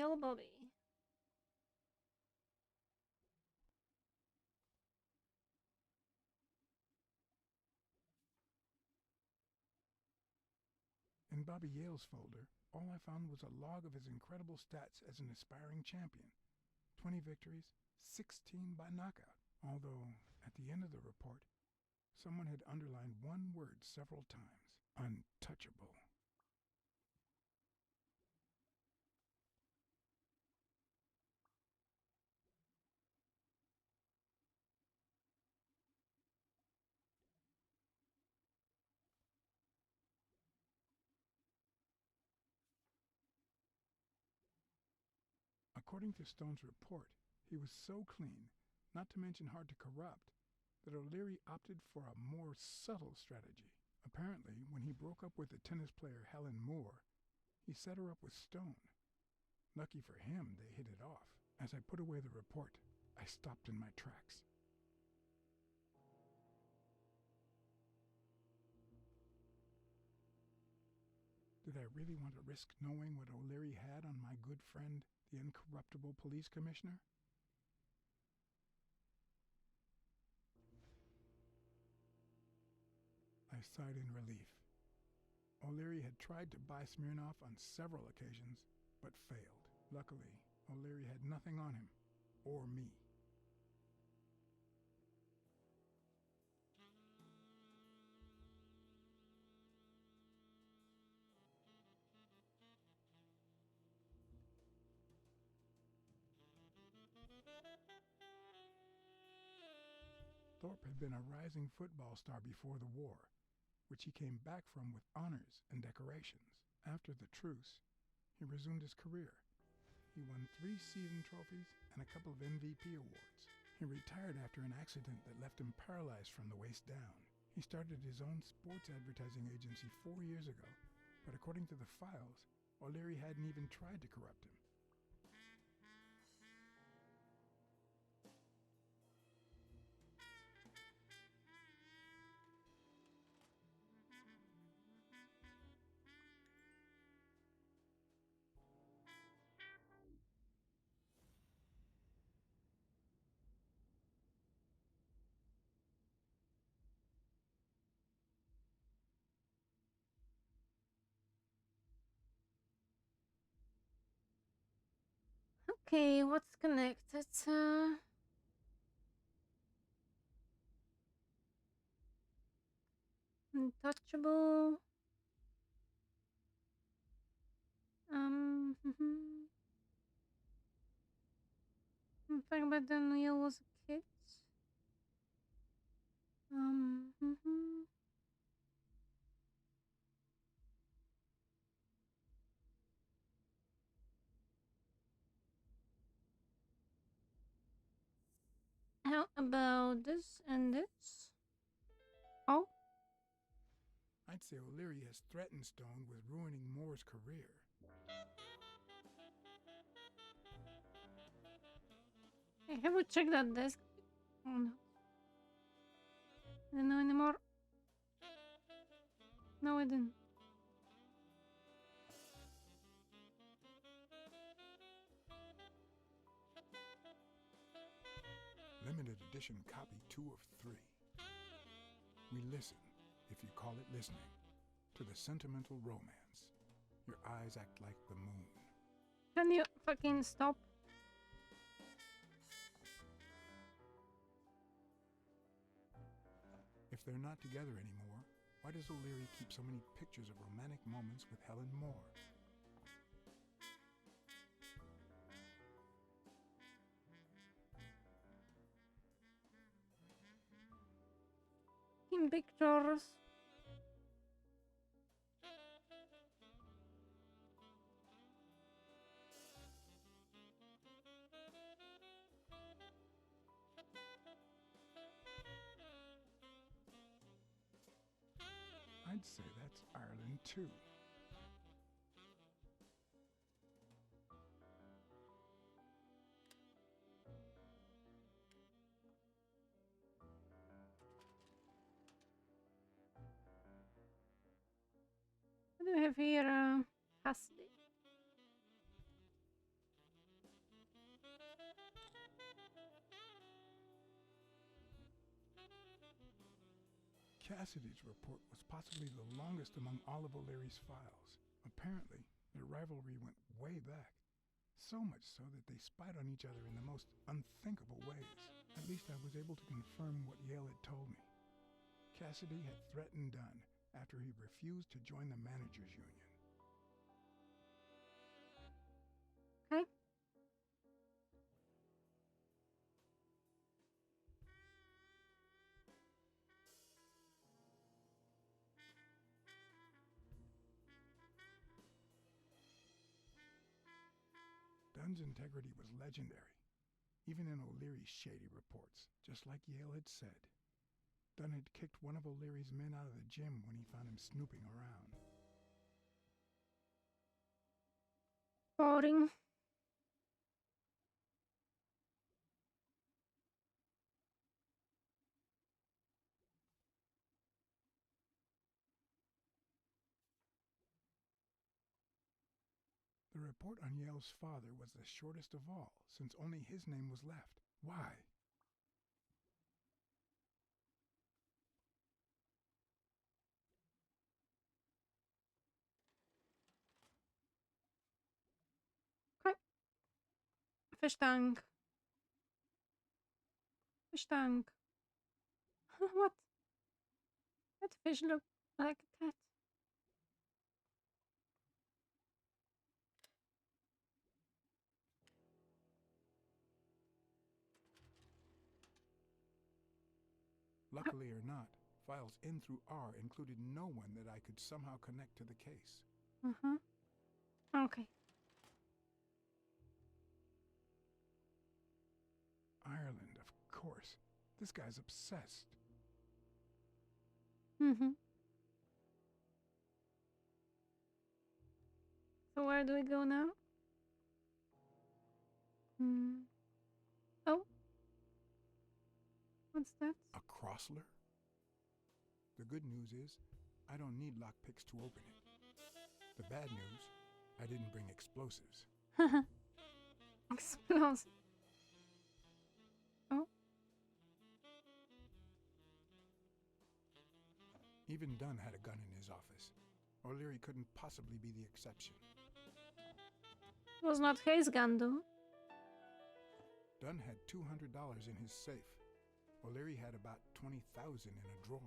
tell Bobby. In Bobby Yale's folder, all I found was a log of his incredible stats as an aspiring champion. 20 victories, 16 by knockout. Although, at the end of the report, someone had underlined one word several times. Untouchable. According to Stone's report, he was so clean, not to mention hard to corrupt, that O'Leary opted for a more subtle strategy. Apparently, when he broke up with the tennis player Helen Moore, he set her up with Stone. Lucky for him, they hit it off. As I put away the report, I stopped in my tracks. Did I really want to risk knowing what O'Leary had on my good friend, the incorruptible police commissioner? I sighed in relief. O'Leary had tried to buy Smirnoff on several occasions, but failed. Luckily, O'Leary had nothing on him, or me. Thorpe had been a rising football star before the war, which he came back from with honors and decorations. After the truce, he resumed his career. He won 3 season trophies and a couple of MVP awards. He retired after an accident that left him paralyzed from the waist down. He started his own sports advertising agency 4 years ago, but according to the files, O'Leary hadn't even tried to corrupt him. Okay, what's connected? Untouchable. Think about when Neil was a kid. Um. How about this and this? Oh, I'd say O'Leary has threatened Stone with ruining Moore's career. hey, have we checked that desk? Oh no. I don't know anymore. No, I didn't. Limited edition copy 2 of 3. We listen, if you call it listening, to the sentimental romance. Your eyes act like the moon. Can you fucking stop? If they're not together anymore, why does O'Leary keep so many pictures of romantic moments with Helen Moore? In pictures. I'd say that's Ireland too. What do we have here? Hasdy. Cassidy's report was possibly the longest among all of O'Leary's files. Apparently, their rivalry went way back. So much so that they spied on each other in the most unthinkable ways. At least I was able to confirm what Yale had told me. Cassidy had threatened Dunn after he refused to join the managers' union. Okay. Dunn's integrity was legendary, even in O'Leary's shady reports, just like Yale had said. Dunn had kicked one of O'Leary's men out of the gym when he found him snooping around. Boring. The report on Yale's father was the shortest of all, since only his name was left. Why? Okay. Fish tank. Fish tank. What? That fish look like a cat. Luckily or not, files in through R included no one that I could somehow connect to the case. Okay. Ireland, of course. This guy's obsessed. So where do we go now? Oh. What's that? A Crossler? The good news is, I don't need lockpicks to open it. The bad news, I didn't bring explosives. Explosive. Oh. Even Dunn had a gun in his office. O'Leary couldn't possibly be the exception. It was not his gun, though. Dunn had $200 in his safe. O'Leary had about $20,000 in a drawer.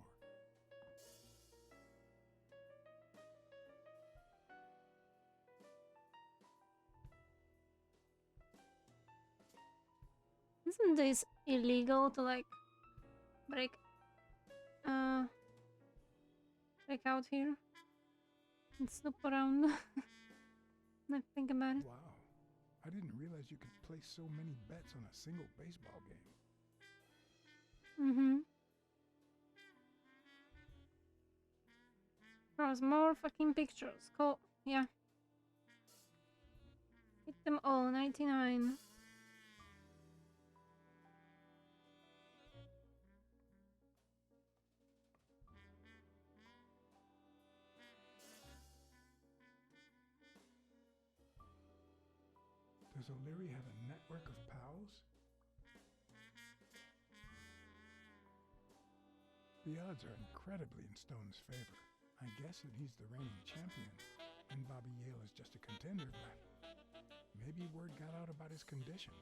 Isn't this illegal to like break out here and snoop around? I think about it. Wow. I didn't realize you could place so many bets on a single baseball game. There's more fucking pictures. Cool. Yeah. Hit them all. 99. Does O'Leary have a network of pals? The odds are incredibly in Stone's favor. I guess that he's the reigning champion, and Bobby Yale is just a contender, but maybe word got out about his condition.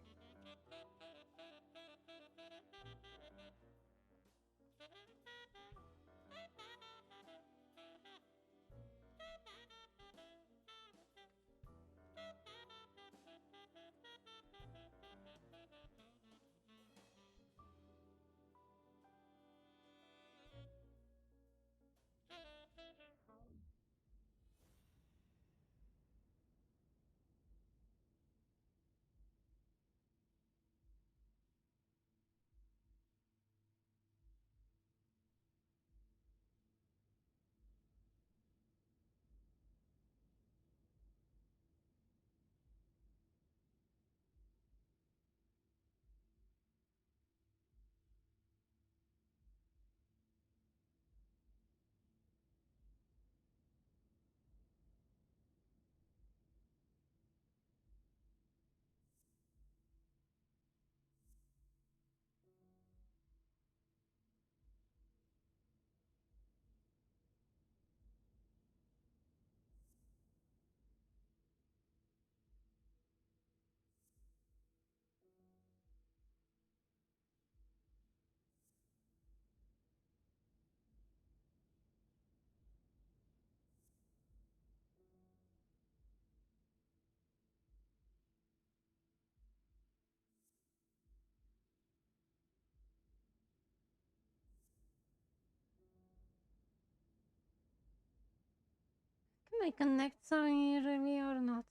I connect something really or not?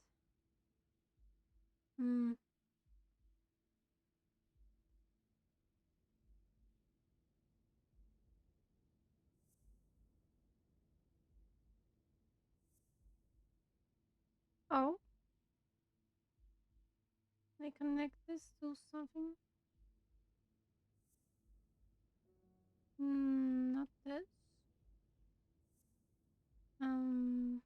Hmm. Oh, I connect this to something. Not this. Hmm.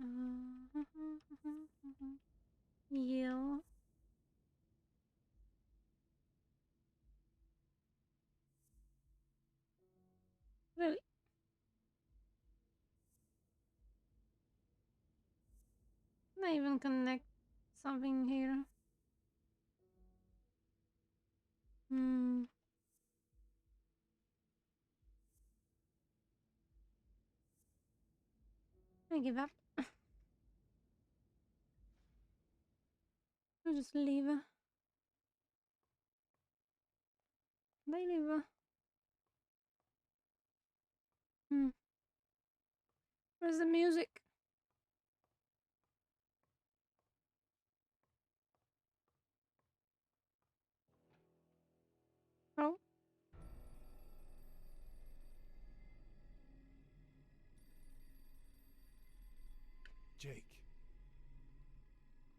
Uh, yeah. Really? Can I even connect something here? Hmm. I give up. I just leave. They leave. Hmm. Where's the music? Oh. Jake.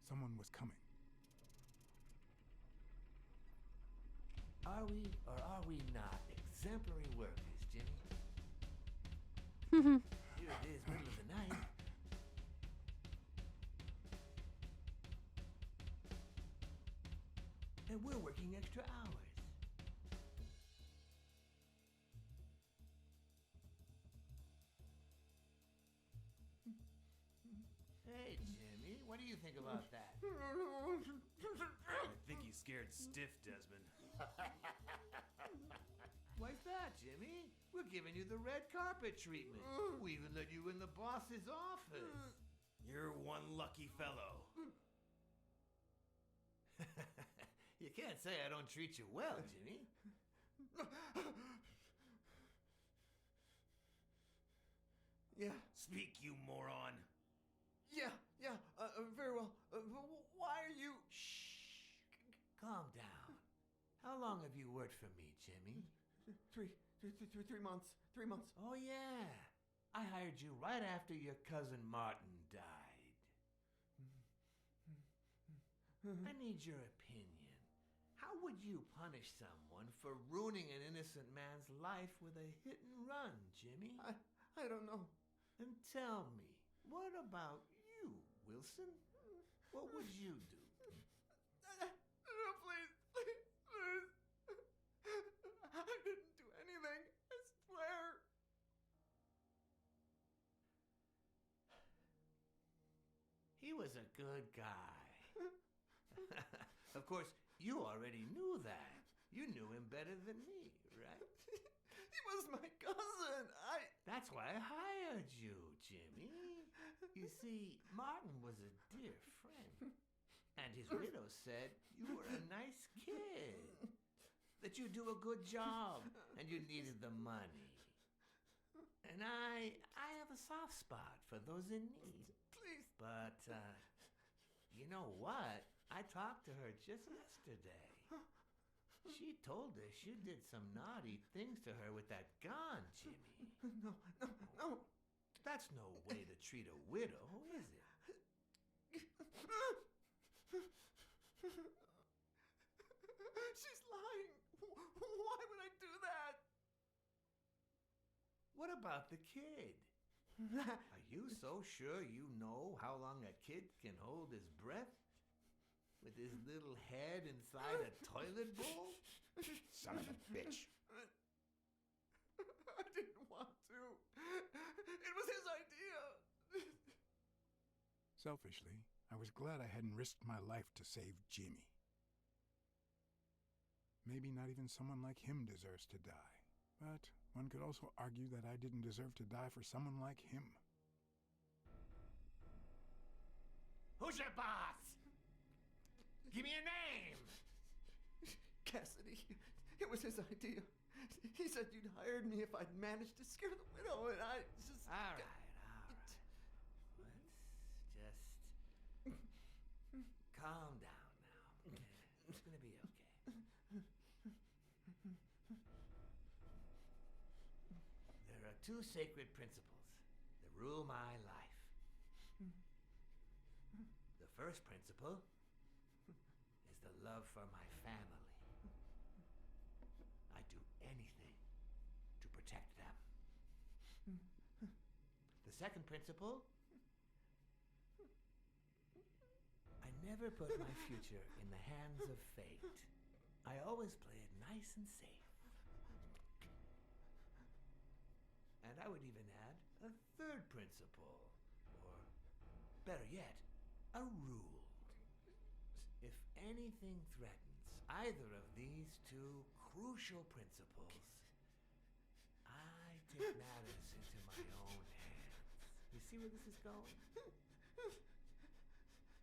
Someone was coming. Are we or are we not exemplary workers, Jimmy? Here it is, middle of the night. And we're working extra hours. Hey, Jimmy, what do you think about that? I think he's scared stiff, Desmond. Why's that, Jimmy? We're giving you the red carpet treatment. We even let you in the boss's office. You're one lucky fellow. You can't say I don't treat you well, Jimmy. Yeah, Speak, you moron. very well. Why are you... Shh. Calm down. How long have you worked for me, Jimmy? 3 months. 3 months. Oh, yeah. I hired you right after your cousin Martin died. I need your opinion. How would you punish someone for ruining an innocent man's life with a hit and run, Jimmy? I don't know. And tell me, what about you, Wilson? What would you do? No, please. I didn't do anything. I swear. He was a good guy. Of course, you already knew that. You knew him better than me, right? He was my cousin. That's why I hired you, Jimmy. You see, Martin was a dear friend. And his widow said you were a nice kid. That you do a good job and you needed the money. And I have a soft spot for those in need. Please. But, you know what? I talked to her just yesterday. She told us you did some naughty things to her with that gun, Jimmy. No. That's no way to treat a widow, is it? She's lying. Why would I do that? What about the kid? Are you so sure you know how long a kid can hold his breath? With his little head inside a toilet bowl? Son of a bitch. I didn't want to. It was his idea. Selfishly, I was glad I hadn't risked my life to save Jimmy. Maybe not even someone like him deserves to die. But one could also argue that I didn't deserve to die for someone like him. Who's your boss? Give me a name! Cassidy. It was his idea. He said you'd hired me if I'd managed to scare the widow, and I just... All right. Let's just calm down now. It's gonna be okay. There are two sacred principles that rule my life. The first principle is the love for my family. I do anything to protect them. The second principle, I never put my future in the hands of fate. I always play it nice and safe. And I would even add a third principle, or better yet, a rule. If anything threatens either of these two crucial principles, I take matters into my own hands. You see where this is going?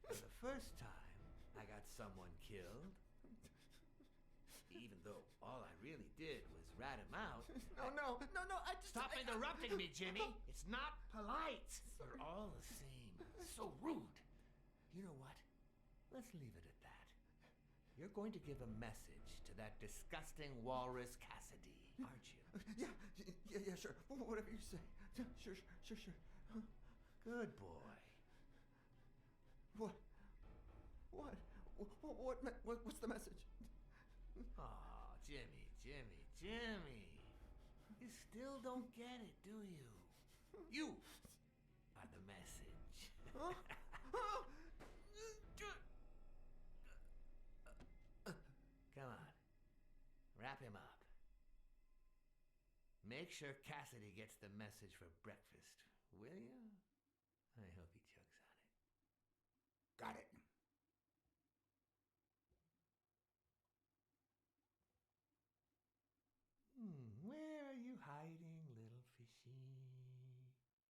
For the first time, I got someone killed, even though all I really did was rat him out. No, I just... Stop interrupting me, Jimmy. It's not polite. You're all the same. So rude. You know what? Let's leave it at that. You're going to give a message to that disgusting walrus Cassidy, aren't you? Yeah, sure. Whatever you say. Sure. Good boy. What's the message? Oh, Jimmy. You still don't get it, do you? You are the message. Huh? Come on. Wrap him up. Make sure Cassidy gets the message for breakfast, will you? I hope he chokes on it. Got it. Where are you hiding, little fishy?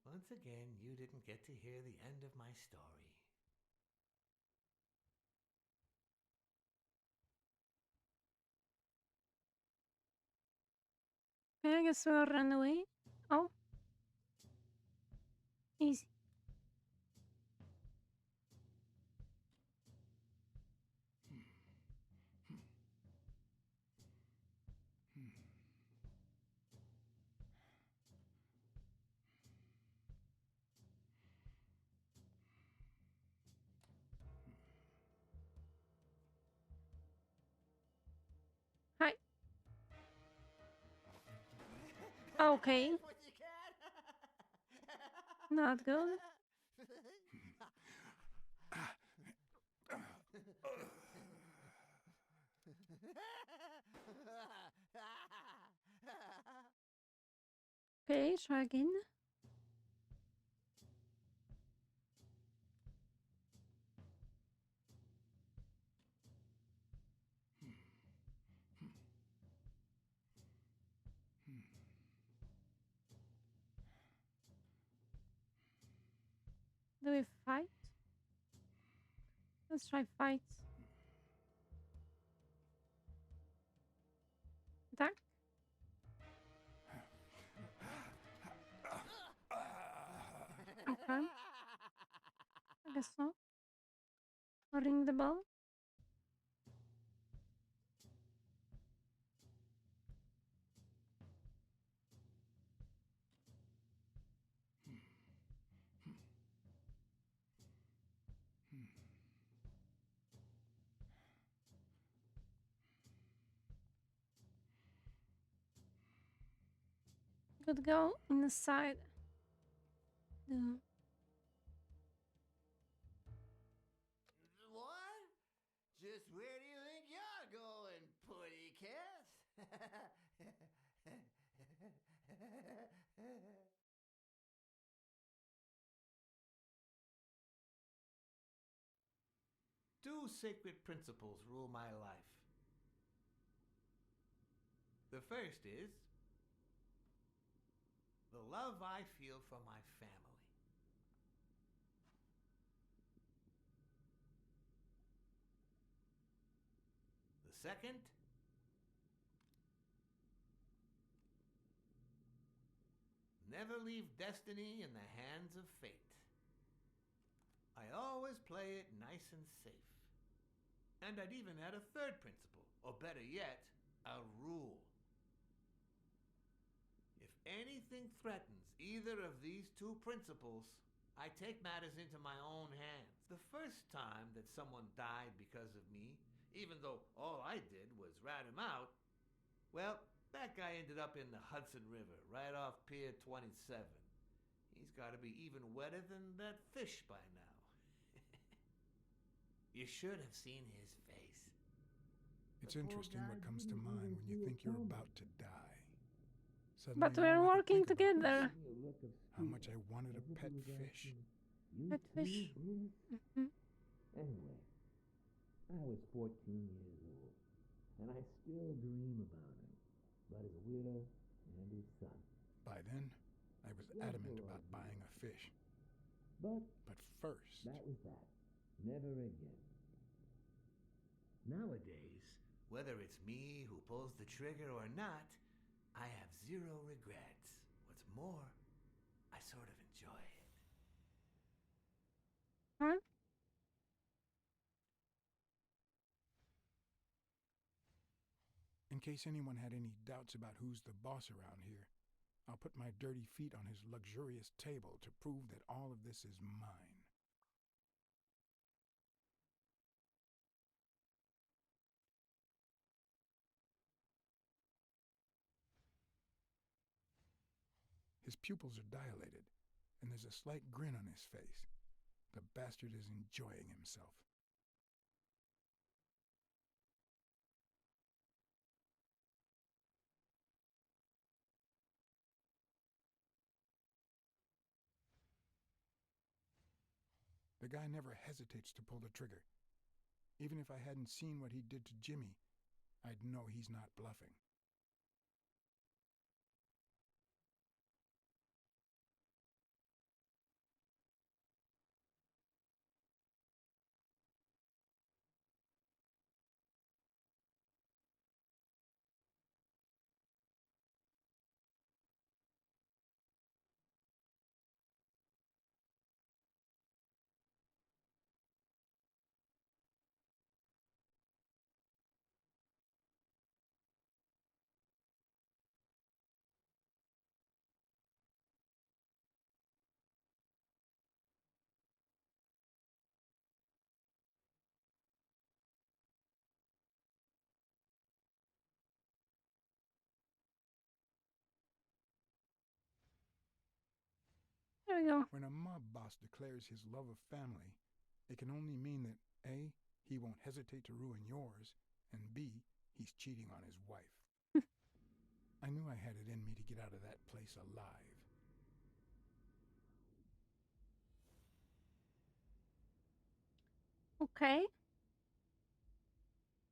Once again, you didn't get to hear the end of my story. Okay, I guess we'll run away. Oh. Easy. Hi. Okay. What you cat? Not good. Okay, try again. Do we fight? Let's try fight. Attack. Okay. I guess so. Ring the bell. Could go inside. No. What? Just where do you think you're going, putty cat? Two sacred principles rule my life. The first is the love I feel for my family. The second never leave destiny in the hands of fate. I always play it nice and safe. And I'd even add a third principle, or better yet, a rule. If anything threatens either of these two principles, I take matters into my own hands. The first time that someone died because of me, even though all I did was rat him out, well, that guy ended up in the Hudson River, right off Pier 27. He's got to be even wetter than that fish by now. You should have seen his face. It's interesting what comes to mind when you think you're about to die. Suddenly But all we're I could working think about together. was how much I wanted a pet fish. Pet fish. Mhm. Anyway, I was 14 years old, and I still dream about him, about his widow and his son. By then, I was adamant about buying a fish. But But first, that was that. Never again. Nowadays, whether it's me who pulls the trigger or not, I have zero regrets. What's more, I sort of enjoy it. Huh? in case anyone had any doubts about who's the boss around here, I'll put my dirty feet on his luxurious table to prove that all of this is mine. His pupils are dilated, and there's a slight grin on his face. The bastard is enjoying himself. The guy never hesitates to pull the trigger. Even if I hadn't seen what he did to Jimmy, I'd know he's not bluffing. There we go. When a mob boss declares his love of family, it can only mean that A, he won't hesitate to ruin yours, and B, he's cheating on his wife. I knew I had it in me to get out of that place alive. Okay.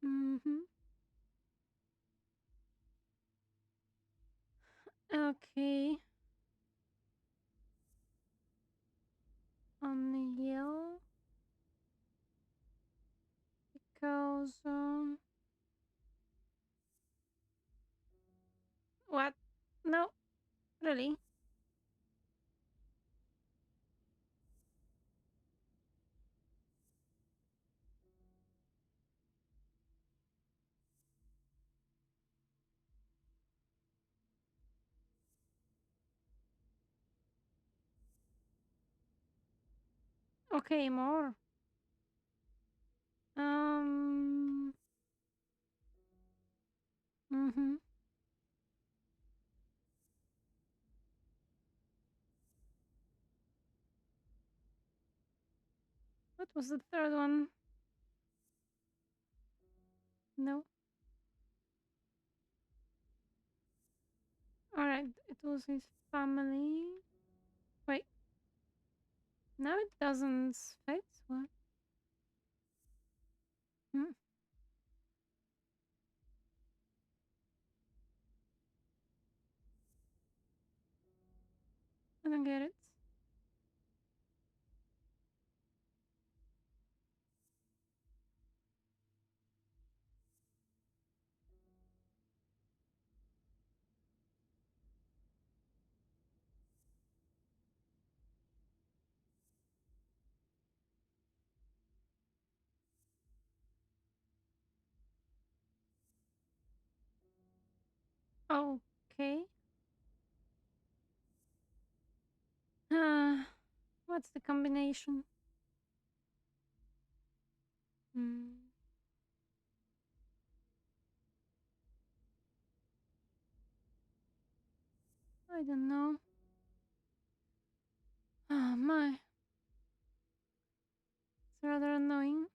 Mm-hmm. Okay. On the hill. Because, what? No, really? Okay, more. Mm-hmm. What was the third one? No. Alright, it was his family. Wait. Now it doesn't fit. What? Hmm. I don't get it. Okay. Uh, what's the combination? Hmm. I don't know. Oh my. It's rather annoying.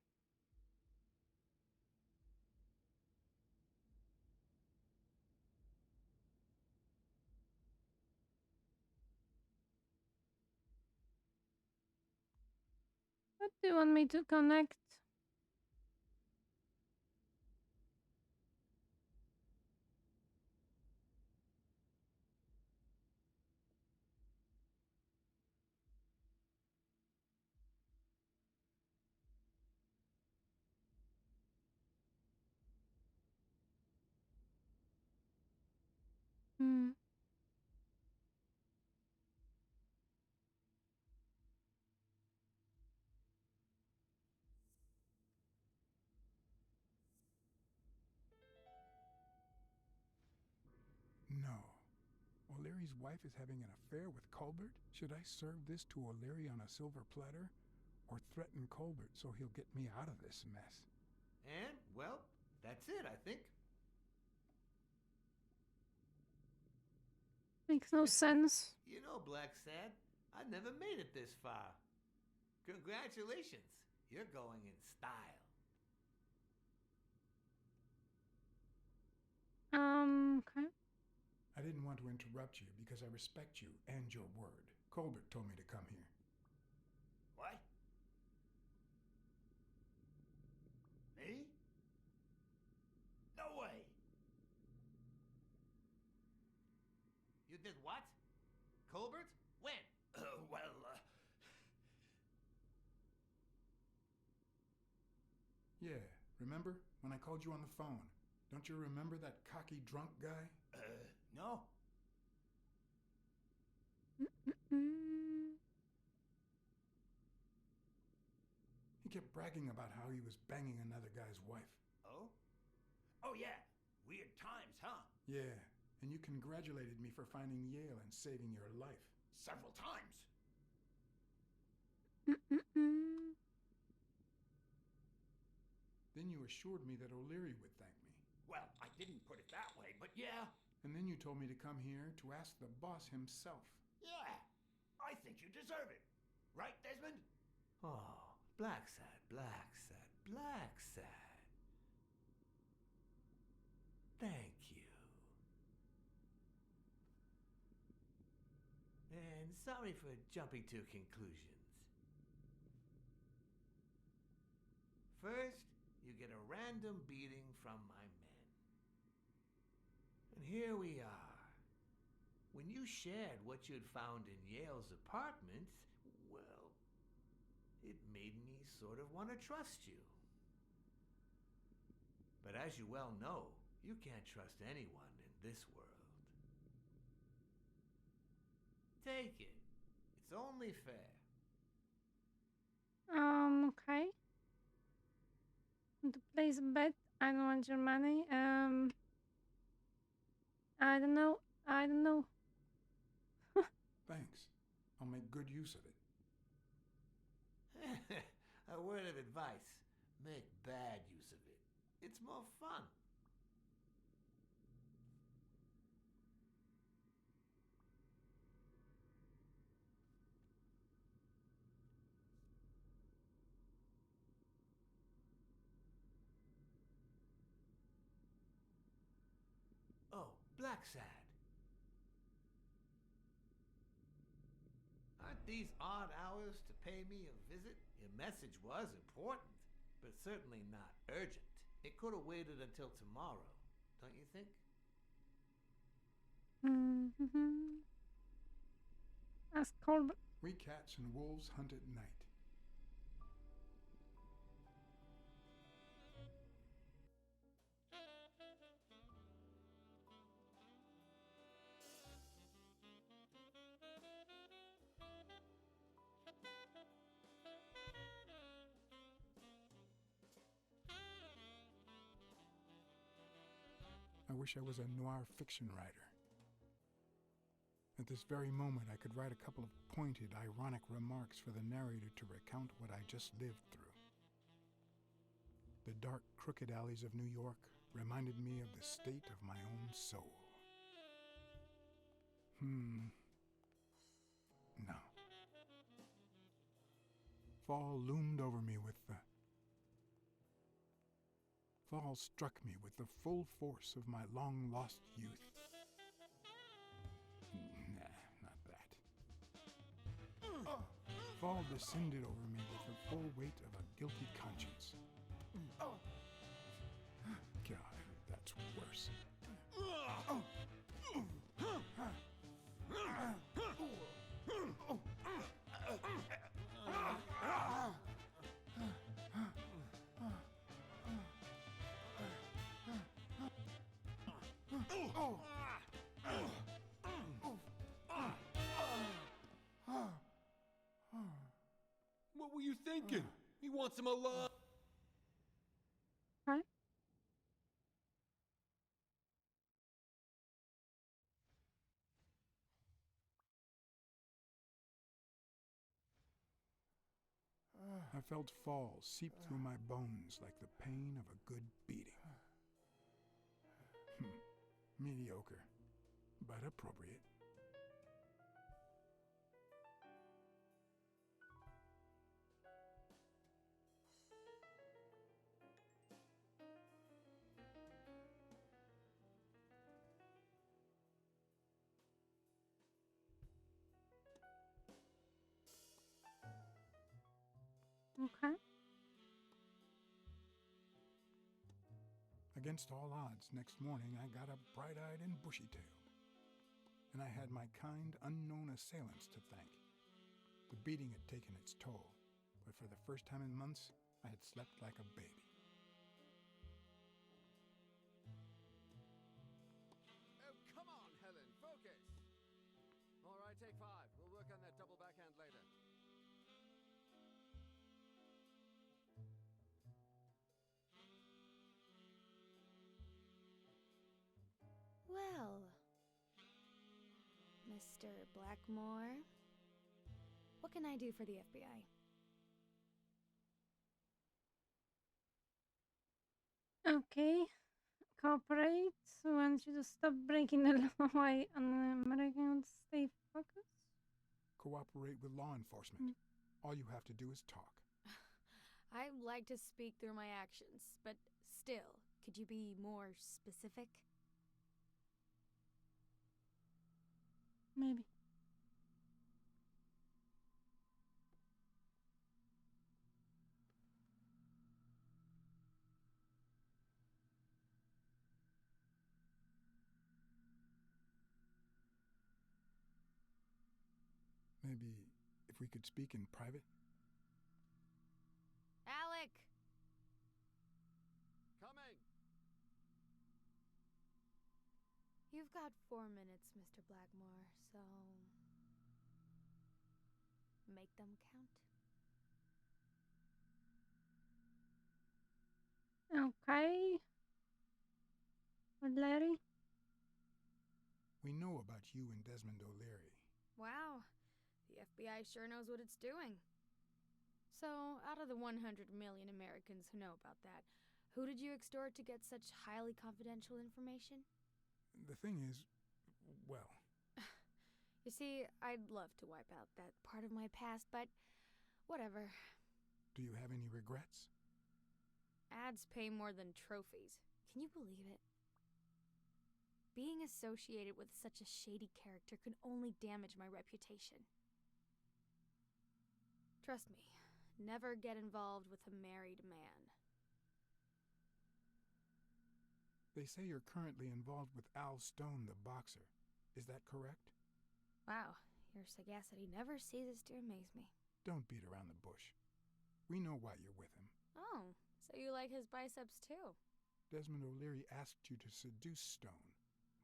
What do you want me to connect? Hmm. No. O'Leary's wife is having an affair with Colbert? Should I serve this to O'Leary on a silver platter? Or threaten Colbert so he'll get me out of this mess? And, well, that's it, I think. Makes no sense. You know, Blacksad, I never made it this far. Congratulations. You're going in style. Okay. I didn't want to interrupt you because I respect you and your word. Colbert told me to come here. What? Me? No way. You did what? Colbert? When? Yeah, remember when I called you on the phone? Don't you remember that cocky drunk guy? No. Mm-mm. He kept bragging about how he was banging another guy's wife. Oh? Oh, yeah. Weird times, huh? Yeah, and you congratulated me for finding Yale and saving your life. Several times. Mm-mm. Then you assured me that O'Leary would thank me. Well, I didn't put it that way, but yeah. And then you told me to come here to ask the boss himself. Yeah. I think you deserve it. Right, Desmond? Oh, Blacksad, Blacksad, Blacksad. Thank you. And sorry for jumping to conclusions. First, you get a random beating from my men. And here we are. When you shared what you'd found in Yale's apartment, well, it made me sort of want to trust you. But as you well know, you can't trust anyone in this world. Take it. It's only fair. Okay. Want to place a bet? I don't want your money. I don't know. I don't know. Thanks. I'll make good use of it. A word of advice. Make bad use of it. It's more fun. Oh, Blacksad. Aren't these odd hours to pay me a visit? Your message was important, but certainly not urgent. It could have waited until tomorrow, don't you think? Mm-hmm. Ask Colbert. We cats and wolves hunt at night. I wish I was a noir fiction writer. At this very moment, I could write a couple of pointed, ironic remarks for the narrator to recount what I just lived through. The dark, crooked alleys of New York reminded me of the state of my own soul. No. Fall loomed over me with the... Fall struck me with the full force of my long-lost youth. Nah, not that. Fall descended over me with the full weight of a guilty conscience. God, that's worse. What were you thinking? He wants him alive. Right? I felt fall seep through my bones like the pain of a good beating. Mediocre, but appropriate. Okay. Against all odds, next morning I got up bright-eyed and bushy-tailed. And I had my kind, unknown assailants to thank. The beating had taken its toll, but for the first time in months, I had slept like a baby. Oh, come on, Helen, focus! All right, take 5. We'll work on that double backhand later. Well, Mr. Blackmore, what can I do for the FBI? Okay. Cooperate. Want you to stop breaking the law while Americans stay focused. Cooperate with law enforcement. All you have to do is talk. I like to speak through my actions, but still, could you be more specific? Maybe. Maybe if we could speak in private? Alec! Coming! You've got 4 minutes, Mr. Blackmore, so... make them count. Okay. With Larry? We know about you and Desmond O'Leary. Wow, the FBI sure knows what it's doing. So, out of the 100 million Americans who know about that, who did you extort to get such highly confidential information? The thing is, well... You see, I'd love to wipe out that part of my past, but whatever. Do you have any regrets? Ads pay more than trophies. Can you believe it? Being associated with such a shady character can only damage my reputation. Trust me, never get involved with a married man. They say you're currently involved with Al Stone, the boxer. Is that correct? Wow, your sagacity never ceases to amaze me. Don't beat around the bush. We know why you're with him. Oh, so you like his biceps too? Desmond O'Leary asked you to seduce Stone.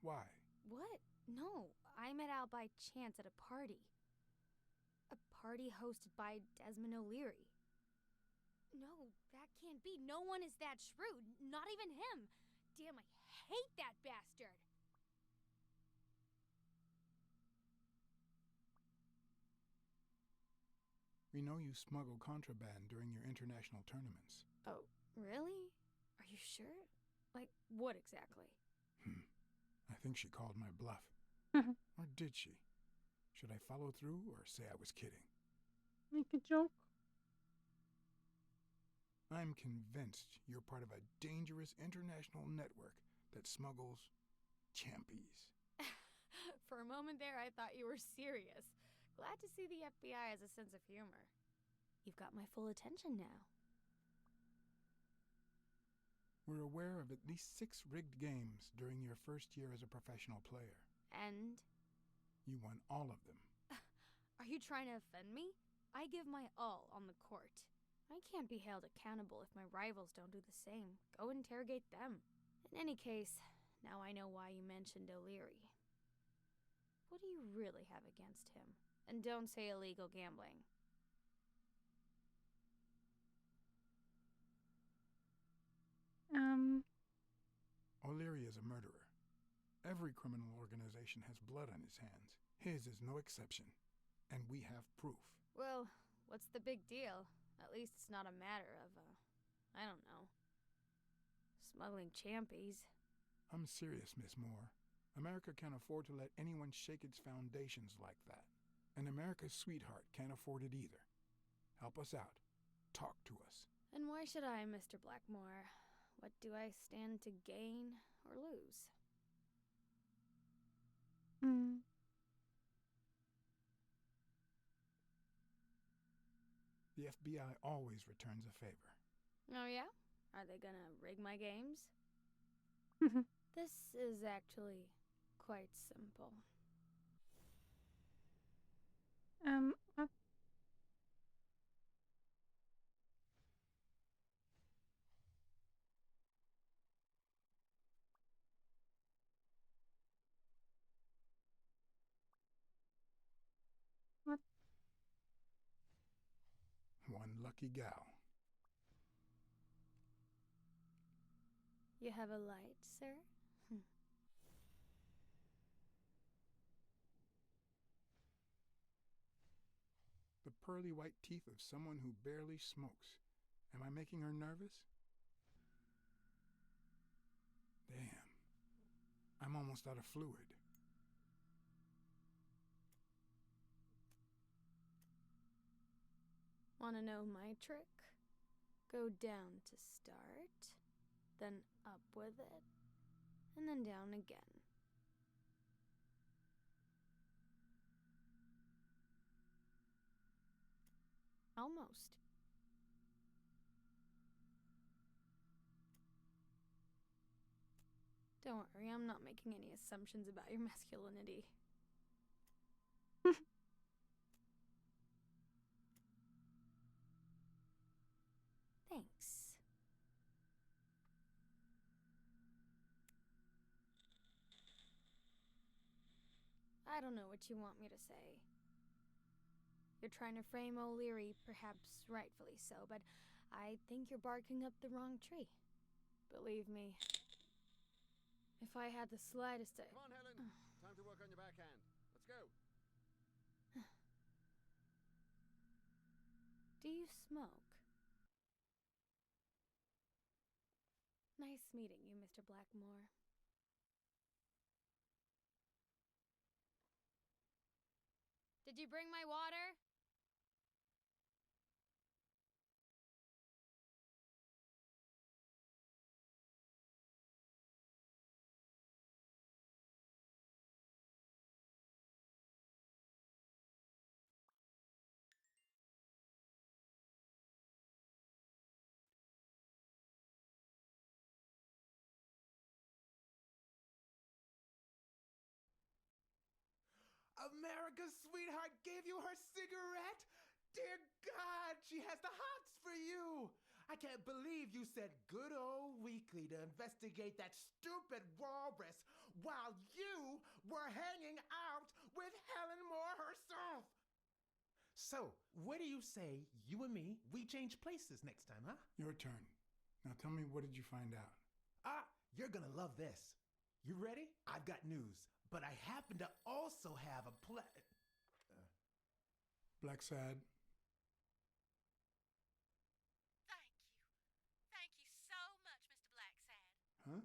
Why? What? No, I met Al by chance at a party. A party hosted by Desmond O'Leary. No, that can't be. No one is that shrewd. Not even him. Damn, I hate that bastard! We know you smuggle contraband during your international tournaments. Oh, really? Are you sure? Like, what exactly? I think she called my bluff. Or did she? Should I follow through or say I was kidding? Make a joke. I'm convinced you're part of a dangerous international network that smuggles champies. For a moment there, I thought you were serious. Glad to see the FBI has a sense of humor. You've got my full attention now. We're aware of at least 6 rigged games during your first year as a professional player. And? You won all of them. Are you trying to offend me? I give my all on the court. I can't be held accountable if my rivals don't do the same. Go interrogate them. In any case, now I know why you mentioned O'Leary. What do you really have against him? And don't say illegal gambling. O'Leary is a murderer. Every criminal organization has blood on his hands. His is no exception. And we have proof. Well, what's the big deal? At least it's not a matter of, I don't know, smuggling champies. I'm serious, Miss Moore. America can't afford to let anyone shake its foundations like that. And America's sweetheart can't afford it either. Help us out. Talk to us. And why should I, Mr. Blackmore? What do I stand to gain or lose? The FBI always returns a favor. Oh yeah? Are they gonna rig my games? This is actually quite simple. What? What? One lucky gal. You have a light, sir? The pearly white teeth of someone who barely smokes. Am I making her nervous? Damn. I'm almost out of fluid. Wanna know my trick? Go down to start, then up with it, and then down again. Almost. Don't worry, I'm not making any assumptions about your masculinity. Thanks. I don't know what you want me to say. You're trying to frame O'Leary, perhaps rightfully so, but I think you're barking up the wrong tree. Believe me, if I had the slightest... Come on, Helen. Time to work on your backhand. Let's go. Do you smoke? Nice meeting you, Mr. Blackmore. Did you bring my water? America's sweetheart gave you her cigarette? Dear God, she has the hots for you. I can't believe you sent good old Weekly to investigate that stupid walrus while you were hanging out with Helen Moore herself. So, what do you say, you and me, we change places next time, huh? Your turn. Now tell me, what did you find out? You're gonna love this. You ready? I've got news, but I happen to also have a Blacksad, Thank you. Thank you so much, Mr. Blacksad. huh?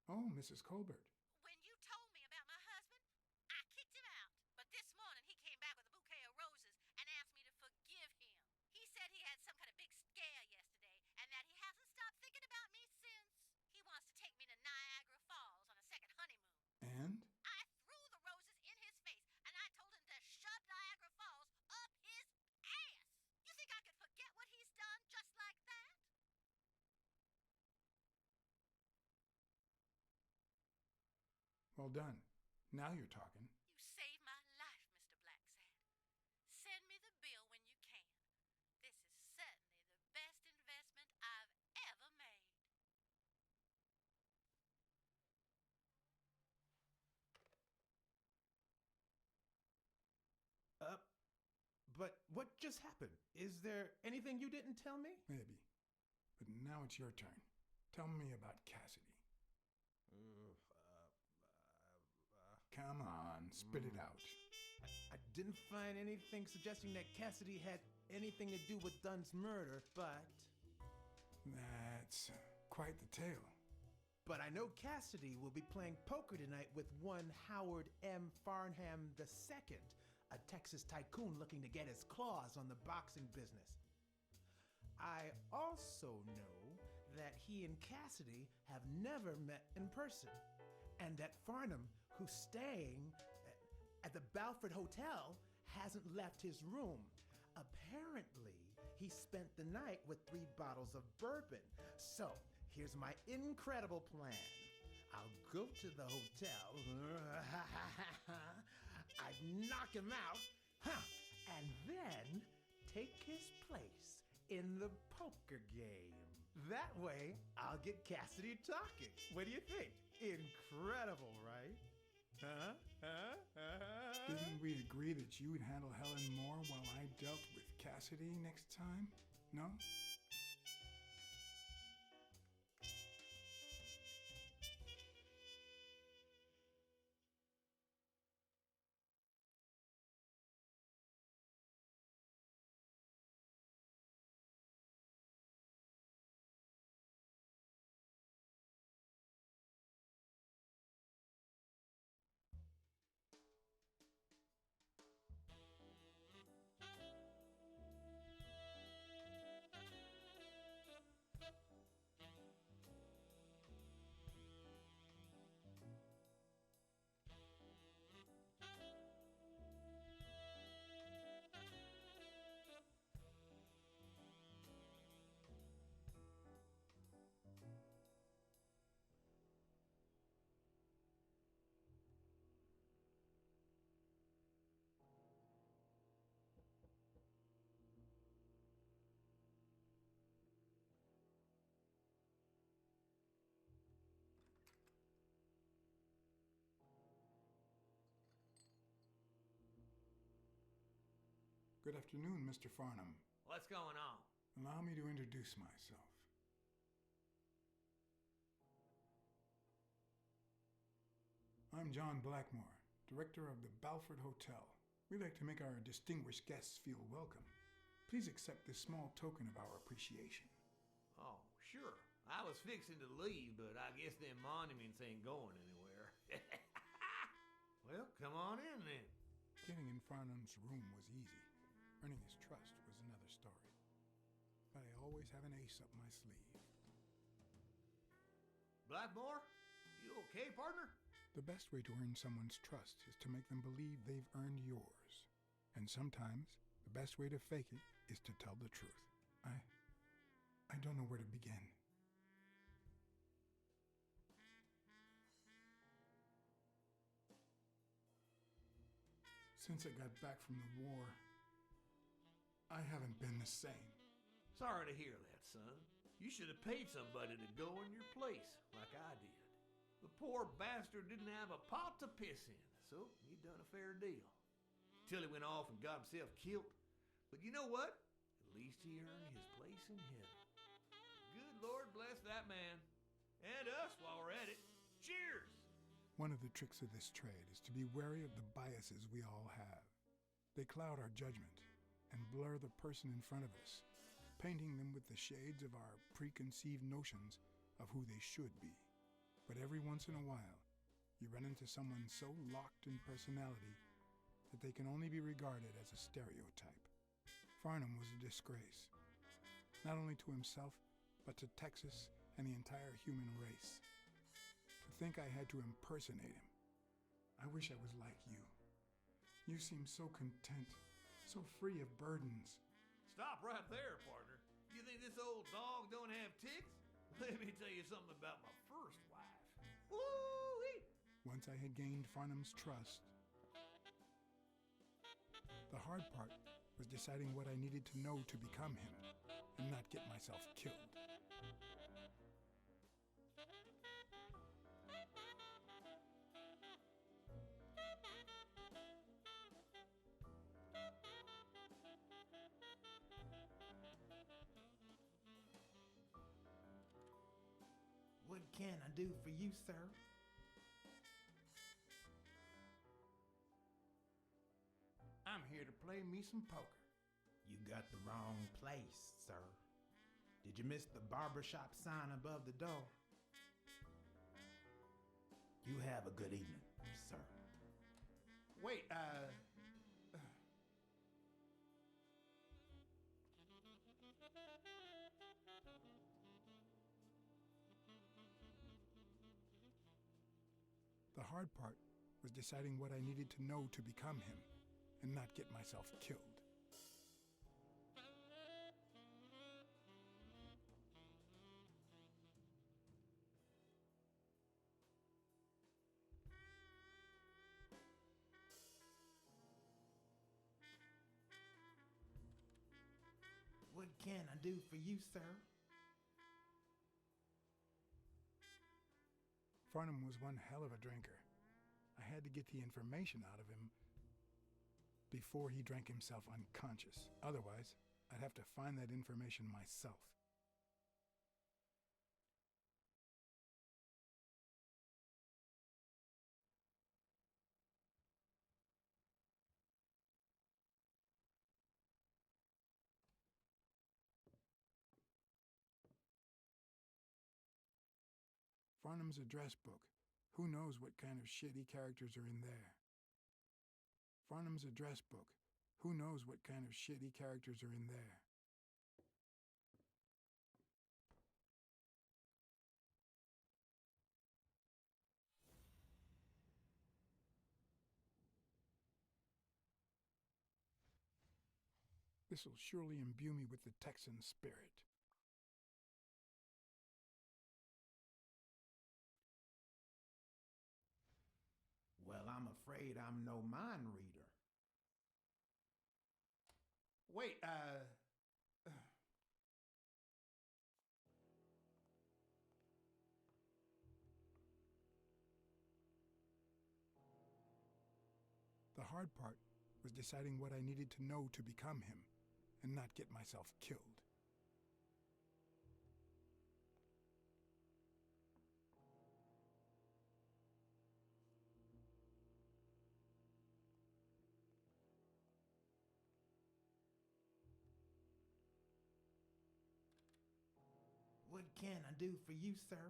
Oh, Mrs. Colbert. When you told me about my husband, I kicked him out. But this morning he came back with a bouquet of roses and asked me to forgive him. He said he had some kind of big scare yesterday and that he hasn't stopped thinking about me since. He wants to take me to Niagara Falls on a second honeymoon. And? I threw the roses in his face and I told him to shove Niagara Falls up his ass. You think I could forget what he's done just like that? Well done. Now you're talking. You saved my life, Mr. Blacksad. Send me the bill when you can. This is certainly the best investment I've ever made. But what just happened? Is there anything you didn't tell me? Maybe. But now it's your turn. Tell me about Cassidy. Come on, spit it out. I didn't find anything suggesting that Cassidy had anything to do with Dunn's murder, but That's quite the tale. I know Cassidy will be playing poker tonight with one Howard M. Farnham II, a Texas tycoon looking to get his claws on the boxing business. I also know that he and Cassidy have never met in person, and that Farnham, who's staying at the Balford Hotel, hasn't left his room. Apparently, he spent the night with 3 bottles of bourbon. So, here's my incredible plan. I'll go to the hotel, I'd knock him out, and then take his place in the poker game. That way, I'll get Cassidy talking. What do you think? Incredible, right? Didn't we agree that you would handle Helen more while I dealt with Cassidy next time? No? Good afternoon, Mr. Farnham. What's going on? Allow me to introduce myself. I'm John Blackmore, director of the Balford Hotel. We like to make our distinguished guests feel welcome. Please accept this small token of our appreciation. Oh, sure. I was fixing to leave, but I guess them monuments ain't going anywhere. Well, come on in then. Getting in Farnham's room was easy. Earning his trust was another story. But I always have an ace up my sleeve. Blackmore, you okay, partner? The best way to earn someone's trust is to make them believe they've earned yours. And sometimes, the best way to fake it is to tell the truth. I don't know where to begin. Since I got back from the war, I haven't been the same. Sorry to hear that, son. You should have paid somebody to go in your place, like I did. The poor bastard didn't have a pot to piss in, so he done a fair deal. Till he went off and got himself killed. But you know what? At least he earned his place in heaven. Good Lord bless that man. And us while we're at it. Cheers! One of the tricks of this trade is to be wary of the biases we all have. They cloud our judgment and blur the person in front of us, painting them with the shades of our preconceived notions of who they should be. But every once in a while, you run into someone so locked in personality that they can only be regarded as a stereotype. Farnham was a disgrace, not only to himself, but to Texas and the entire human race. To think I had to impersonate him. I wish I was like you. You seem so content, so free of burdens. Stop right there, partner. You think this old dog don't have ticks? Let me tell you something about my first wife. Woo-wee! Once I had gained Farnham's trust, the hard part was deciding what I needed to know to become him and not get myself killed. What can I do for you, sir? I'm here to play me some poker. You got the wrong place, sir. Did you miss the barbershop sign above the door? You have a good evening, sir. Wait, The hard part was deciding what I needed to know to become him and not get myself killed. What can I do for you, sir? Farnham was one hell of a drinker. I had to get the information out of him before he drank himself unconscious. Otherwise, I'd have to find that information myself. Farnham's address book. Who knows what kind of shitty characters are in there? Farnham's address book. Who knows what kind of shitty characters are in there? This'll surely imbue me with the Texan spirit. Well, I'm afraid I'm no mind reader. wait, The hard part was deciding what I needed to know to become him and not get myself killed. What can I do for you, sir?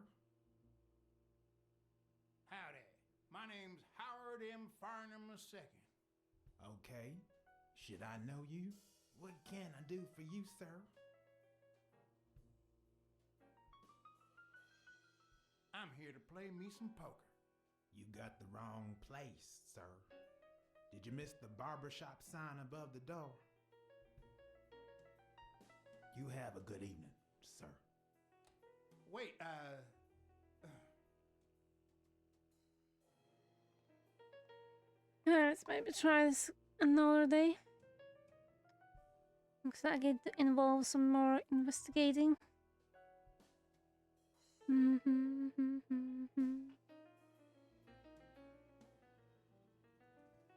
howdy. My name's Howard M. Farnham II. Okay. Should I know you? What can I do for you, sir? I'm here to play me some poker. You got the wrong place, sir. Did you miss the barbershop sign above the door? You have a good evening, sir. Wait, Let's maybe try this another day. Looks like it involves some more investigating.